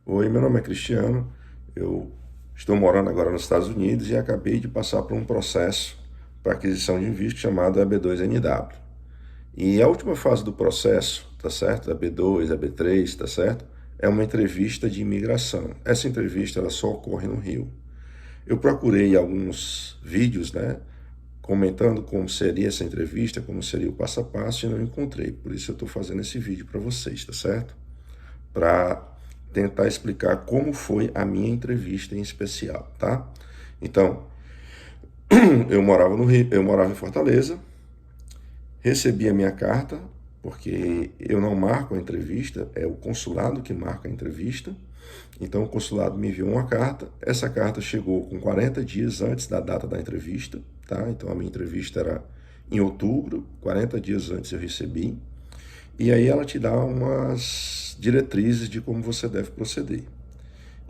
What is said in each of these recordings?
Oi, meu nome é Cristiano, eu estou morando agora nos Estados Unidos e acabei de passar por um processo para aquisição de um visto chamado EB2NW. E a última fase do processo, tá certo? A B2, a B3, tá certo? É uma entrevista de imigração. Essa entrevista ela só ocorre no Rio. Eu procurei alguns vídeos, né, comentando como seria essa entrevista, como seria o passo a passo e não encontrei. Por isso eu estou fazendo esse vídeo para vocês, tá certo? Para tentar explicar como foi a minha entrevista em especial, tá? Então, eu morava no Rio, eu morava em Fortaleza, recebi a minha carta, porque eu não marco a entrevista, é o consulado que marca a entrevista. Então o consulado me enviou uma carta, essa carta chegou com 40 dias antes da data da entrevista, tá? Então a minha entrevista era em outubro, 40 dias antes eu recebi. E aí ela te dá umas diretrizes de como você deve proceder.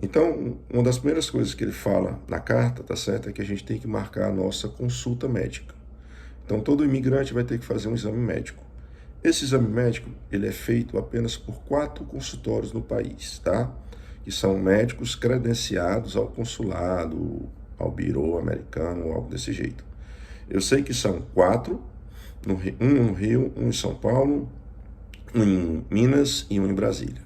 Então, uma das primeiras coisas que ele fala na carta, tá certo, é que a gente tem que marcar a nossa consulta médica. Então, todo imigrante vai ter que fazer um exame médico. Esse exame médico, ele é feito apenas por 4 consultórios no país, tá? Que são médicos credenciados ao consulado, ao birô americano, algo desse jeito. Eu sei que são 4, um no Rio, um em São Paulo, um em Minas e um em Brasília,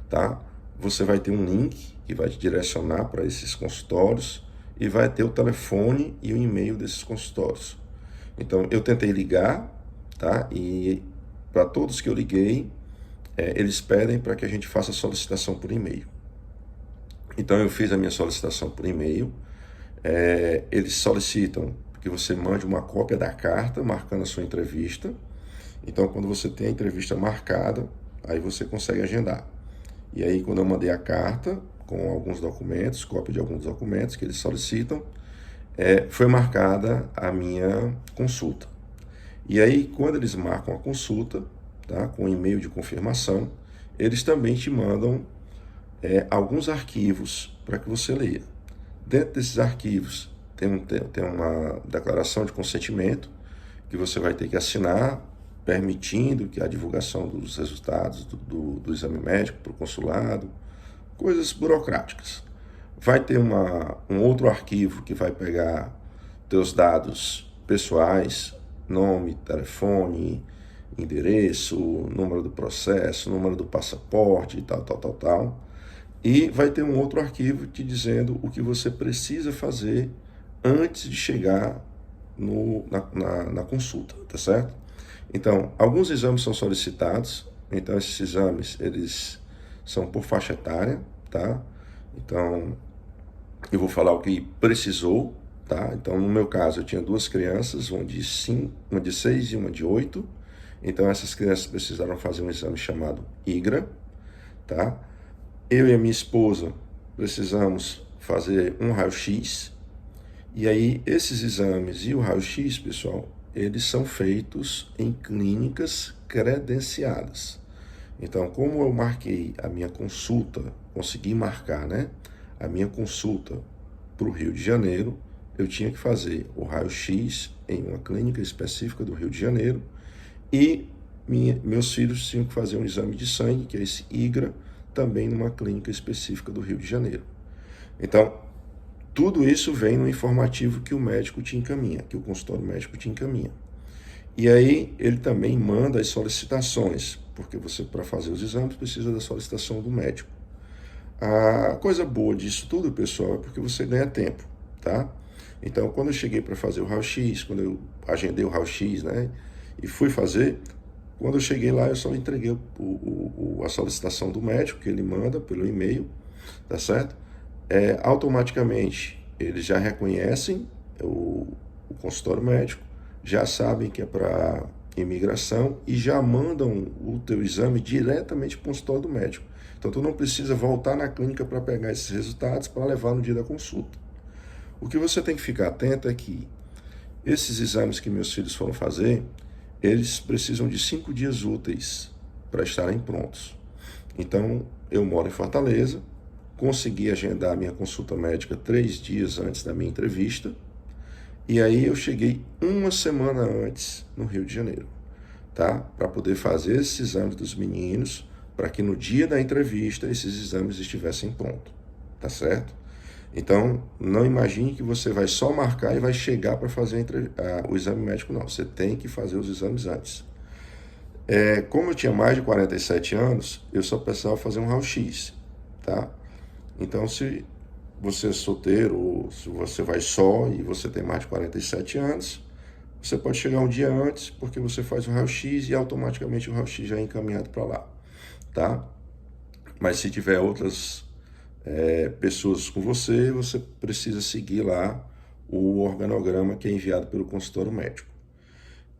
tá? Você vai ter um link que vai te direcionar para esses consultórios e vai ter o telefone e o e-mail desses consultórios. Então, eu tentei ligar, tá? E para todos que eu liguei, eles pedem para que a gente faça a solicitação por e-mail. Então, eu fiz a minha solicitação por e-mail. Eles solicitam que você mande uma cópia da carta marcando a sua entrevista. Então, quando você tem a entrevista marcada, aí você consegue agendar. E aí, quando eu mandei a carta com alguns documentos, cópia de alguns documentos que eles solicitam, foi marcada a minha consulta. E aí, quando eles marcam a consulta, tá, com e-mail de confirmação, eles também te mandam alguns arquivos para que você leia. Dentro desses arquivos tem uma declaração de consentimento que você vai ter que assinar, permitindo que a divulgação dos resultados do exame médico para o consulado, coisas burocráticas. Vai ter um outro arquivo que vai pegar teus dados pessoais, nome, telefone, endereço, número do processo, número do passaporte e tal, tal, tal, tal. E vai ter um outro arquivo te dizendo o que você precisa fazer antes de chegar na consulta, tá certo? Então, alguns exames são solicitados, então esses exames, eles são por faixa etária, tá? Então, eu vou falar o que precisou, tá? Então, no meu caso, eu tinha 2 crianças, uma de 6 e uma de 8. Então, essas crianças precisaram fazer um exame chamado IGRA, tá? Eu e a minha esposa precisamos fazer um raio-x. E aí, esses exames e o raio-x, pessoal, eles são feitos em clínicas credenciadas. Então, como eu marquei a minha consulta, consegui marcar, né, a minha consulta para o Rio de Janeiro, eu tinha que fazer o raio-x em uma clínica específica do Rio de Janeiro e meus filhos tinham que fazer um exame de sangue, que é esse IGRA, também numa clínica específica do Rio de Janeiro. Então, tudo isso vem no informativo que o médico te encaminha, que o consultório médico te encaminha. E aí ele também manda as solicitações, porque você, para fazer os exames, precisa da solicitação do médico. A coisa boa disso tudo, pessoal, é porque você ganha tempo, tá? Então, quando eu cheguei para fazer o raio-x, quando eu agendei o raio-x, né, e fui fazer, quando eu cheguei lá, eu só entreguei a solicitação do médico, que ele manda pelo e-mail, tá certo? Automaticamente, eles já reconhecem o consultório médico, já sabem que é para imigração e já mandam o teu exame diretamente para o consultório do médico. Então, tu não precisa voltar na clínica para pegar esses resultados para levar no dia da consulta. O que você tem que ficar atento é que esses exames que meus filhos foram fazer, eles precisam de 5 dias úteis para estarem prontos. Então, eu moro em Fortaleza, consegui agendar a minha consulta médica 3 dias antes da minha entrevista, e aí eu cheguei uma semana antes no Rio de Janeiro, tá? Para poder fazer esses exames dos meninos, para que no dia da entrevista esses exames estivessem prontos, tá certo? Então, não imagine que você vai só marcar e vai chegar para fazer o exame médico, não. Você tem que fazer os exames antes. Como eu tinha mais de 47 anos, eu só precisava fazer um raio-x, tá? Então, se você é solteiro ou se você vai só e você tem mais de 47 anos, você pode chegar um dia antes, porque você faz o raio-x e automaticamente o raio-x já é encaminhado para lá, tá? Mas se tiver outras pessoas com você, você precisa seguir lá o organograma que é enviado pelo consultório médico.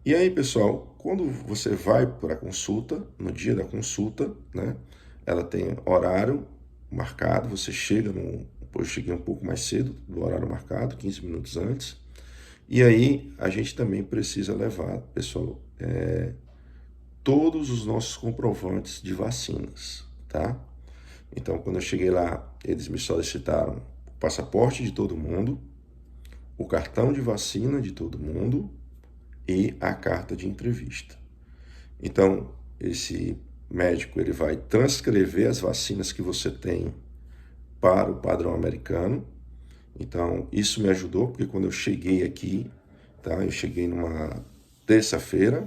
E aí, pessoal, quando você vai para a consulta, no dia da consulta, né, ela tem horário marcado, você chega eu cheguei um pouco mais cedo do horário marcado, 15 minutos antes, e aí a gente também precisa levar, pessoal, todos os nossos comprovantes de vacinas, tá? Então, quando eu cheguei lá, eles me solicitaram o passaporte de todo mundo, o cartão de vacina de todo mundo e a carta de entrevista. Então, esse médico ele vai transcrever as vacinas que você tem para o padrão americano. Então, isso me ajudou, porque quando eu cheguei aqui, tá? Eu cheguei numa terça-feira,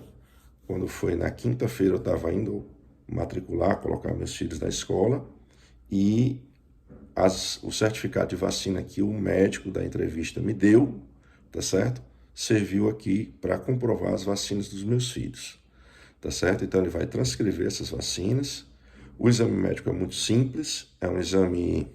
quando foi na quinta-feira eu estava indo matricular, colocar meus filhos na escola, e o certificado de vacina que o médico da entrevista me deu, tá certo? Serviu aqui para comprovar as vacinas dos meus filhos, tá certo? Então ele vai transcrever essas vacinas. O exame médico é muito simples, é um exame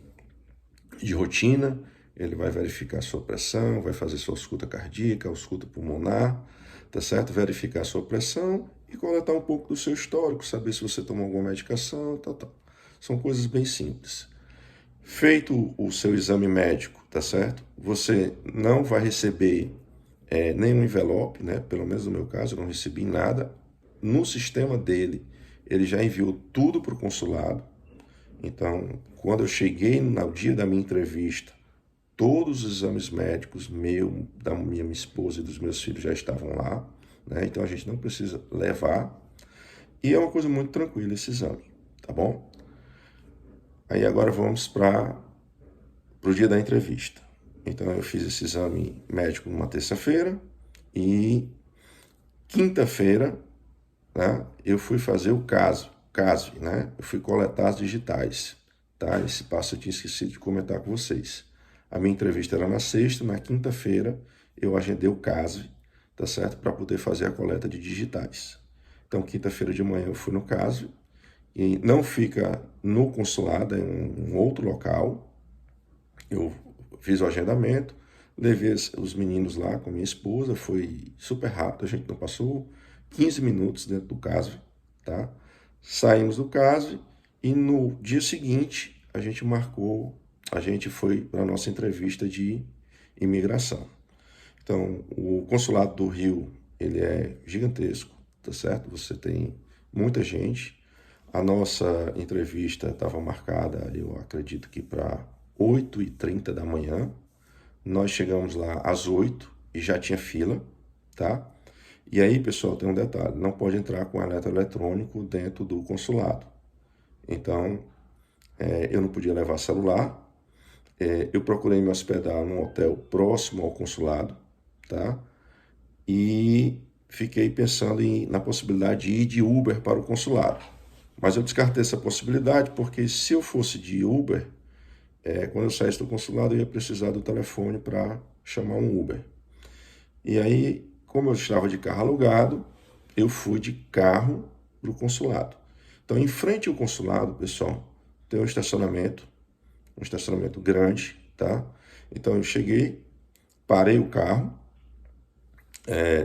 de rotina, ele vai verificar a sua pressão, vai fazer sua ausculta cardíaca, ausculta pulmonar, tá certo? Verificar a sua pressão e coletar um pouco do seu histórico, saber se você tomou alguma medicação, tal. São coisas bem simples. Feito o seu exame médico, tá certo? Você não vai receber nenhum envelope, né? Pelo menos no meu caso, eu não recebi nada. No sistema dele, ele já enviou tudo para o consulado. Então, quando eu cheguei no dia da minha entrevista, todos os exames médicos da minha esposa e dos meus filhos já estavam lá, né? Então a gente não precisa levar. E é uma coisa muito tranquila esse exame, tá bom? Aí agora vamos para o dia da entrevista. Então eu fiz esse exame médico numa terça-feira e quinta-feira, né, eu fui fazer o caso, né? Eu fui coletar as digitais, tá? Esse passo eu tinha esquecido de comentar com vocês. A minha entrevista era na sexta, na quinta-feira eu agendei o caso, tá certo? Para poder fazer a coleta de digitais. Então quinta-feira de manhã eu fui no caso e não fica no consulado, é um outro local. Eu fiz o agendamento, levei os meninos lá com minha esposa, foi super rápido, a gente não passou 15 minutos dentro do caso, tá? Saímos do caso e no dia seguinte a gente foi para a nossa entrevista de imigração. Então, o consulado do Rio, ele é gigantesco, tá certo? Você tem muita gente. A nossa entrevista estava marcada, eu acredito que para 8h30 da manhã. Nós chegamos lá às 8 e já tinha fila, tá? E aí, pessoal, tem um detalhe, não pode entrar com eletroeletrônico dentro do consulado. Então, eu não podia levar celular. Eu procurei me hospedar num hotel próximo ao consulado, tá? E fiquei pensando na possibilidade de ir de Uber para o consulado. Mas eu descartei essa possibilidade porque se eu fosse de Uber, quando eu saísse do consulado, eu ia precisar do telefone para chamar um Uber. E aí, como eu estava de carro alugado, eu fui de carro para o consulado. Então, em frente ao consulado, pessoal, tem um estacionamento grande, tá? Então, eu cheguei, parei o carro,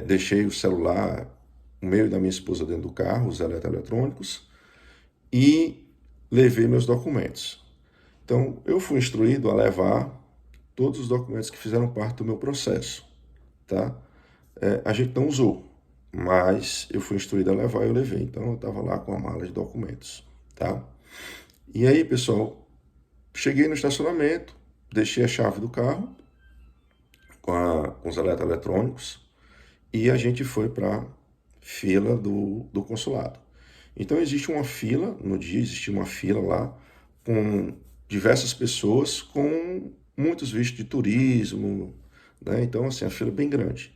deixei o celular, o meu e da minha esposa dentro do carro, os eletroeletrônicos, e levei meus documentos. Então, eu fui instruído a levar todos os documentos que fizeram parte do meu processo, tá? A gente não usou, mas eu fui instruído a levar e eu levei. Então, eu estava lá com a mala de documentos, tá? E aí, pessoal, cheguei no estacionamento, deixei a chave do carro com os eletroeletrônicos e a gente foi para a fila do consulado. Então existe uma fila, no dia existia uma fila lá, com diversas pessoas com muitos vistos de turismo, né? Então assim, a fila é bem grande.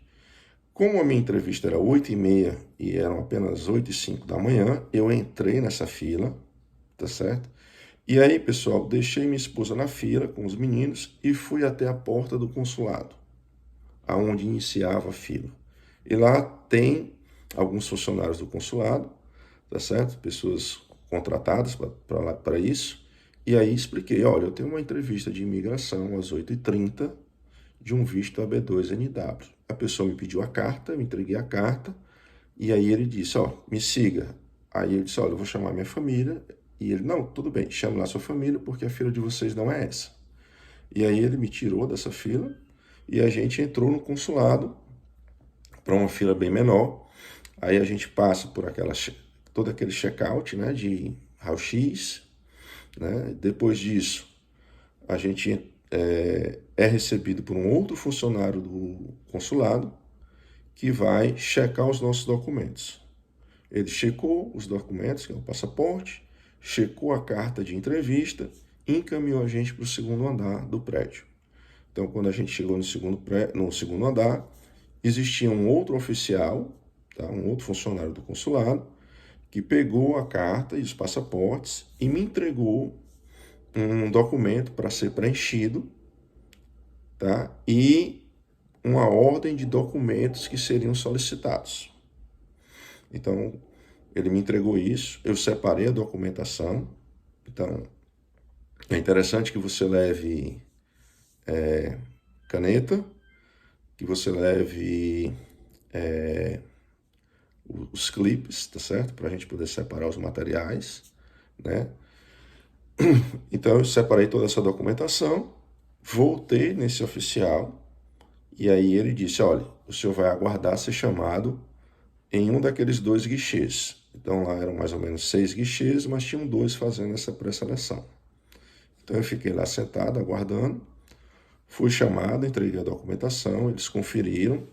Como a minha entrevista era 8h30 e eram apenas 8h05 da manhã, eu entrei nessa fila, tá certo? E aí, pessoal, deixei minha esposa na fila com os meninos e fui até a porta do consulado, aonde iniciava a fila. E lá tem alguns funcionários do consulado, tá certo? Pessoas contratadas para isso. E aí expliquei, olha, eu tenho uma entrevista de imigração às 8h30 de um visto AB2NW. A pessoa me pediu a carta, eu entreguei a carta, e aí ele disse, ó, me siga. Aí eu disse, olha, eu vou chamar minha família. E ele, não, tudo bem, chame lá sua família, porque a fila de vocês não é essa. E aí ele me tirou dessa fila, e a gente entrou no consulado para uma fila bem menor. Aí a gente passa por todo aquele check-out, né, de raio-x, né? Depois disso, a gente é recebido por um outro funcionário do consulado que vai checar os nossos documentos. Ele checou os documentos, que é o passaporte, checou a carta de entrevista e encaminhou a gente para o segundo andar do prédio. Então, quando a gente chegou no segundo andar, existia um outro oficial, tá? Um outro funcionário do consulado, que pegou a carta e os passaportes e me entregou um documento para ser preenchido, tá? E uma ordem de documentos que seriam solicitados. Então, ele me entregou isso, eu separei a documentação. Então, é interessante que você leve caneta, que você leve os clipes, tá certo? Para a gente poder separar os materiais, né? Então, eu separei toda essa documentação, voltei nesse oficial, e aí ele disse, olha, o senhor vai aguardar ser chamado em um daqueles 2 guichês. Então, lá eram mais ou menos 6 guichês, mas tinham 2 fazendo essa pré-seleção. Então, eu fiquei lá sentado, aguardando. Fui chamado, entreguei a documentação, eles conferiram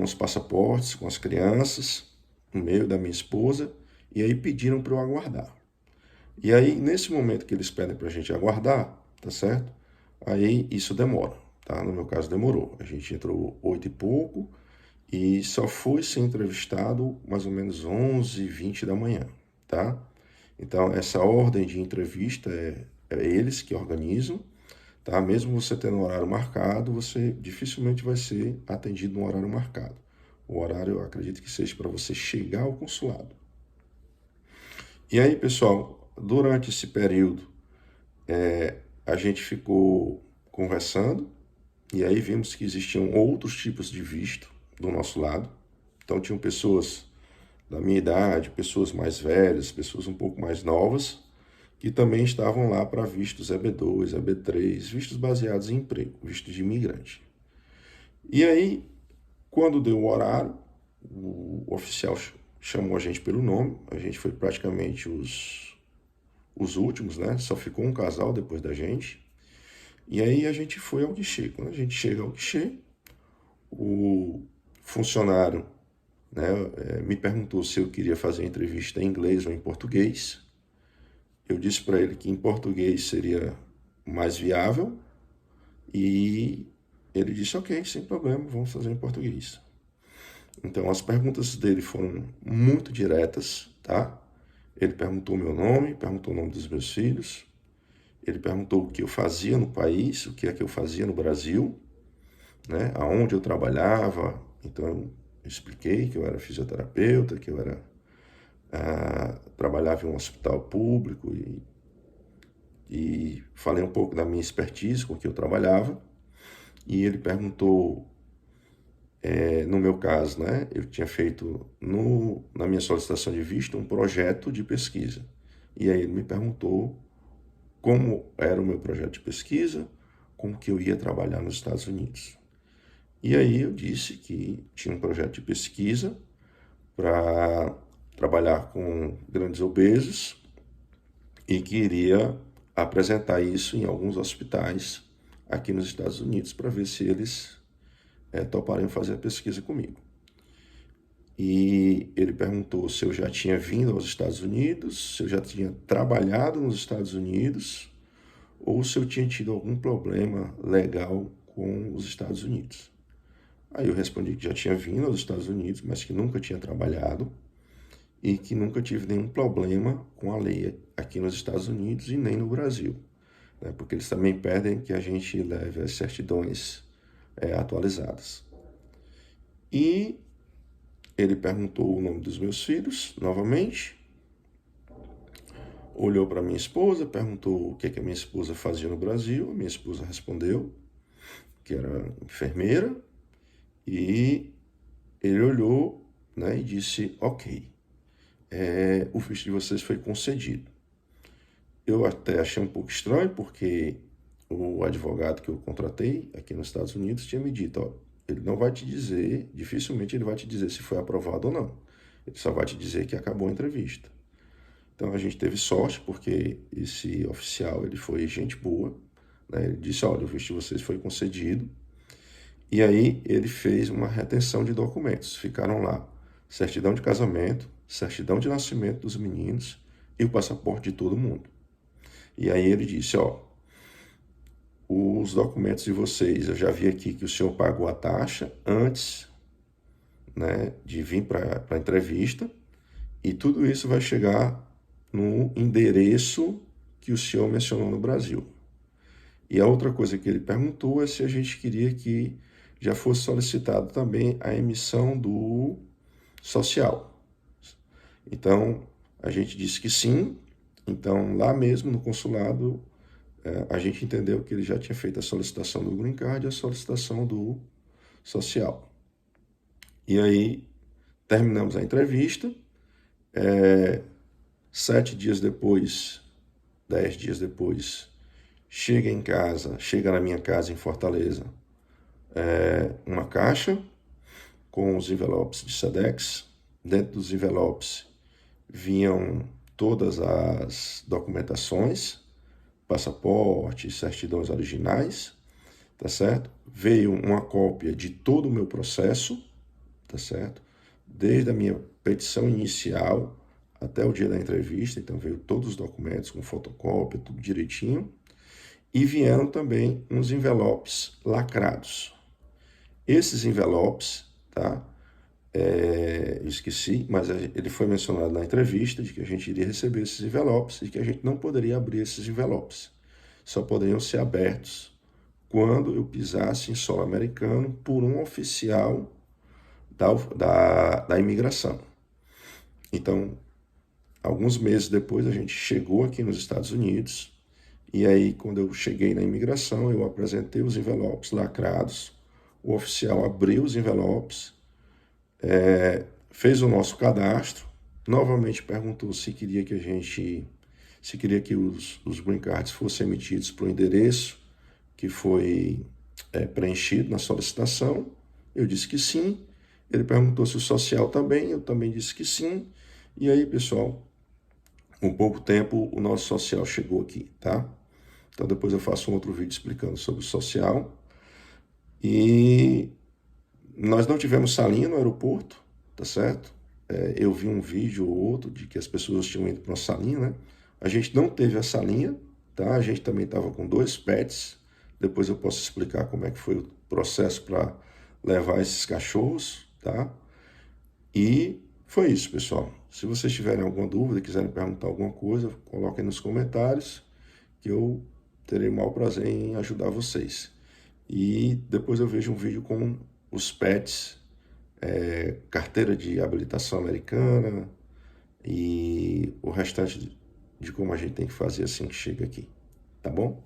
os passaportes com as crianças, no meio da minha esposa, e aí pediram para eu aguardar. E aí, nesse momento que eles pedem para a gente aguardar, tá certo? Aí isso demora, tá? No meu caso, demorou. A gente entrou 8 e pouco e só foi ser entrevistado mais ou menos 11h20 da manhã, tá? Então, essa ordem de entrevista é eles que organizam, tá? Mesmo você tendo um horário marcado, você dificilmente vai ser atendido no horário marcado. O horário, eu acredito que seja para você chegar ao consulado. E aí, pessoal, durante esse período, a gente ficou conversando, e aí vimos que existiam outros tipos de visto do nosso lado. Então, tinham pessoas da minha idade, pessoas mais velhas, pessoas um pouco mais novas, que também estavam lá para vistos EB2, EB3, vistos baseados em emprego, vistos de imigrante. E aí, quando deu o horário, o oficial chamou a gente pelo nome, a gente foi praticamente os últimos, né? Só ficou um casal depois da gente. E aí a gente foi ao guichê. Quando a gente chega ao guichê, o funcionário, né, me perguntou se eu queria fazer a entrevista em inglês ou em português. Eu disse para ele que em português seria mais viável e ele disse, ok, sem problema, vamos fazer em português. Então as perguntas dele foram muito diretas, tá? Ele perguntou meu nome, perguntou o nome dos meus filhos, ele perguntou o que eu fazia no país, o que é que eu fazia no Brasil, né? Aonde eu trabalhava. Então eu expliquei que eu era fisioterapeuta, que eu trabalhava em um hospital público e falei um pouco da minha expertise com que eu trabalhava. E ele perguntou, no meu caso, né, eu tinha feito na minha solicitação de visto um projeto de pesquisa. E aí ele me perguntou como era o meu projeto de pesquisa, como que eu ia trabalhar nos Estados Unidos. E aí eu disse que tinha um projeto de pesquisa para trabalhar com grandes obesos e que iria apresentar isso em alguns hospitais aqui nos Estados Unidos para ver se eles topariam fazer a pesquisa comigo. e ele perguntou se eu já tinha vindo aos Estados Unidos, se eu já tinha trabalhado nos Estados Unidos, ou se eu tinha tido algum problema legal com os Estados Unidos. Aí eu respondi que já tinha vindo aos Estados Unidos, mas que nunca tinha trabalhado e que nunca tive nenhum problema com a lei aqui nos Estados Unidos e nem no Brasil, né? Porque eles também pedem que a gente leve as certidões atualizadas. E ele perguntou o nome dos meus filhos novamente, olhou para minha esposa, perguntou o que a minha esposa fazia no Brasil. A minha esposa respondeu que era enfermeira, e ele olhou, né, e disse: ok, o visto de vocês foi concedido. Eu até achei um pouco estranho, porque o advogado que eu contratei aqui nos Estados Unidos tinha me dito: ó, ele não vai te dizer, dificilmente ele vai te dizer se foi aprovado ou não. Ele só vai te dizer que acabou a entrevista. Então a gente teve sorte, porque esse oficial ele foi gente boa, né? Ele disse: olha, o visto de vocês foi concedido. E aí ele fez uma retenção de documentos. Ficaram lá certidão de casamento, certidão de nascimento dos meninos e o passaporte de todo mundo. E aí ele disse: ó, os documentos de vocês, eu já vi aqui que o senhor pagou a taxa antes, né, de vir para a entrevista, e tudo isso vai chegar no endereço que o senhor mencionou no Brasil. E a outra coisa que ele perguntou é se a gente queria que já fosse solicitado também a emissão do social. Então, a gente disse que sim. Então, lá mesmo no consulado, a gente entendeu que ele já tinha feito a solicitação do Green Card e a solicitação do social. E aí, terminamos a entrevista. 7 dias depois, 10 dias depois, chega na minha casa em Fortaleza, uma caixa com os envelopes de Sedex. Dentro dos envelopes vinham todas as documentações, passaporte, certidões originais, tá certo? Veio uma cópia de todo o meu processo, tá certo? Desde a minha petição inicial até o dia da entrevista, então veio todos os documentos com fotocópia, tudo direitinho. E vieram também uns envelopes lacrados. Esses envelopes, tá? Eu esqueci, mas ele foi mencionado na entrevista de que a gente iria receber esses envelopes e que a gente não poderia abrir esses envelopes. Só poderiam ser abertos quando eu pisasse em solo americano por um oficial da imigração. Então, alguns meses depois, a gente chegou aqui nos Estados Unidos, e aí, quando eu cheguei na imigração, eu apresentei os envelopes lacrados, o oficial abriu os envelopes, fez o nosso cadastro, novamente perguntou se queria que os green cards fossem emitidos para o endereço que foi preenchido na solicitação. Eu disse que sim. Ele perguntou se o social também, eu também disse que sim. E aí, pessoal, com pouco tempo o nosso social chegou aqui, tá? Então depois eu faço um outro vídeo explicando sobre o social. E nós não tivemos salinha no aeroporto, tá certo? Eu vi um vídeo ou outro de que as pessoas tinham ido para uma salinha, né? A gente não teve a salinha, tá? A gente também estava com 2 pets. Depois eu posso explicar como é que foi o processo para levar esses cachorros, tá? E foi isso, pessoal. Se vocês tiverem alguma dúvida, quiserem perguntar alguma coisa, coloquem nos comentários, que eu terei o maior prazer em ajudar vocês. E depois eu vejo um vídeo com os pets, carteira de habilitação americana e o restante de como a gente tem que fazer assim que chega aqui, tá bom?